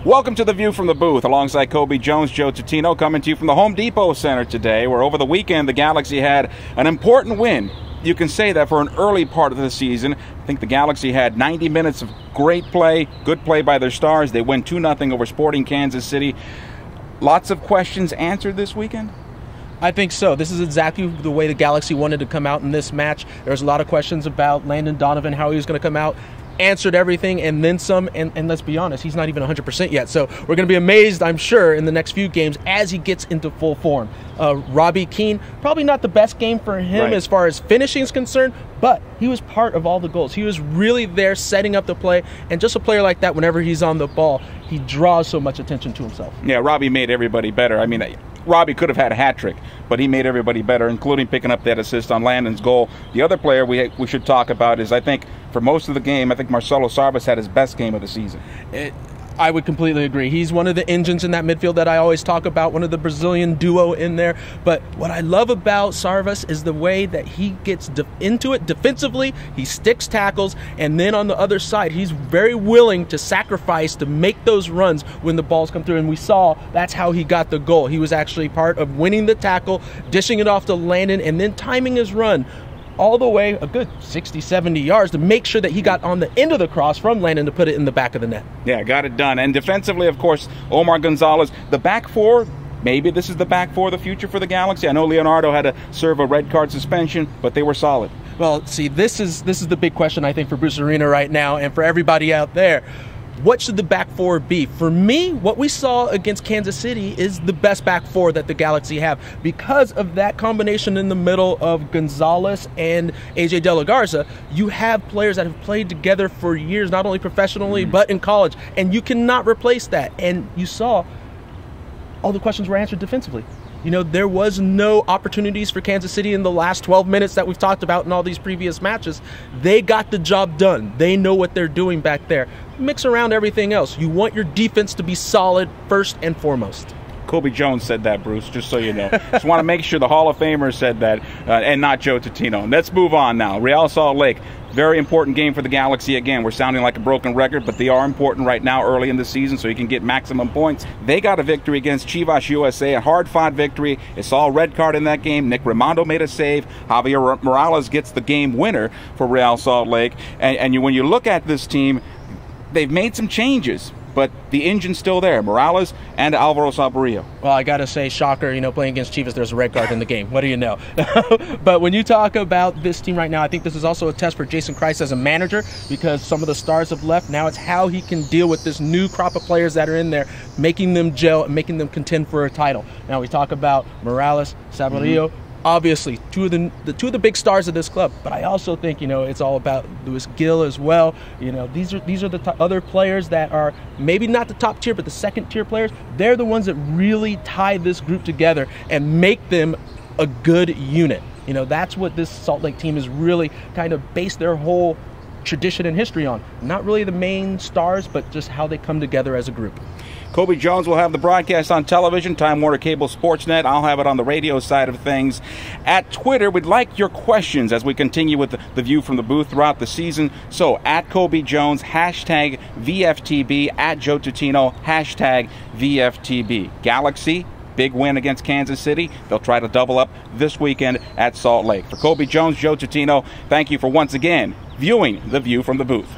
Welcome to The View from the Booth, alongside Kobe Jones, Joe Tutino, coming to you from the Home Depot Center today, where over the weekend the Galaxy had an important win. You can say that for an early part of the season. I think the Galaxy had 90 minutes of great play, good play by their stars. They win 2-0 over Sporting Kansas City. Lots of questions answered this weekend? I think so. This is exactly the way the Galaxy wanted to come out in this match. There was a lot of questions about Landon Donovan, how he was going to come out. Answered everything and then some, and let's be honest, he's not even 100% yet. So we're going to be amazed, I'm sure, in the next few games as he gets into full form. Robbie Keane, probably not the best game for him as far as finishing is concerned, but he was part of all the goals. He was really there setting up the play, and just a player like that, whenever he's on the ball, he draws so much attention to himself. Yeah, Robbie made everybody better. I mean, Robbie could have had a hat trick, but he made everybody better, including picking up that assist on Landon's goal. The other player we should talk about is, I think, for most of the game, I think Marcelo Sarvas had his best game of the season. I would completely agree. He's one of the engines in that midfield that I always talk about, one of the Brazilian duo in there. But what I love about Sarvas is the way that he gets into it defensively. He sticks tackles, and then on the other side, he's very willing to sacrifice to make those runs when the balls come through. And we saw that's how he got the goal. He was actually part of winning the tackle, dishing it off to Landon, and then timing his run all the way a good 60, 70 yards to make sure that he got on the end of the cross from Landon to put it in the back of the net. Yeah, got it done. And defensively, of course, Omar Gonzalez, the back four, maybe this is the back four of the future for the Galaxy. I know Leonardo had to serve a red card suspension, but they were solid. Well, see, this is the big question, I think, for Bruce Arena right now and for everybody out there. What should the back four be? For me, what we saw against Kansas City is the best back four that the Galaxy have because of that combination in the middle of Gonzalez and AJ De La Garza. You have players that have played together for years, not only professionally, but in college, and you cannot replace that. And you saw all the questions were answered defensively. You know, there was no opportunities for Kansas City in the last 12 minutes that we've talked about in all these previous matches. They got the job done. They know what they're doing back there. Mix around everything else. You want your defense to be solid first and foremost. Kobe Jones said that, Bruce, just so you know. Just want to make sure the Hall of Famer said that, and not Joe Tutino. Let's move on now. Real Salt Lake, very important game for the Galaxy. Again, we're sounding like a broken record, but they are important right now early in the season so you can get maximum points. They got a victory against Chivas USA, a hard-fought victory. It's all red card in that game. Nick Rimando made a save. Javier Morales gets the game winner for Real Salt Lake. And when you look at this team, they've made some changes, but the engine's still there. Morales and Alvaro Saborio. Well, I got to say, shocker, you know, playing against Chivas, there's a red card in the game. What do you know? But when you talk about this team right now, I think this is also a test for Jason Kreis as a manager because some of the stars have left. Now it's how he can deal with this new crop of players that are in there, making them gel and making them contend for a title. Now we talk about Morales, Saborio. Obviously, two of the big stars of this club, but I also think, you know, it's all about Luis Gil as well. You know, these are the other players that are maybe not the top tier, but the second tier players. They're the ones that really tie this group together and make them a good unit. You know, that's what this Salt Lake team is really kind of based their whole tradition and history on. Not really the main stars, but just how they come together as a group. Kobe Jones will have the broadcast on television, Time Warner Cable Sportsnet. I'll have it on the radio side of things. At Twitter, we'd like your questions as we continue with the View from the Booth throughout the season. So, at Kobe Jones, hashtag VFTB, at Joe Tutino, hashtag VFTB. Galaxy, big win against Kansas City. They'll try to double up this weekend at Salt Lake. For Kobe Jones, Joe Tutino, thank you for once again viewing the View from the Booth.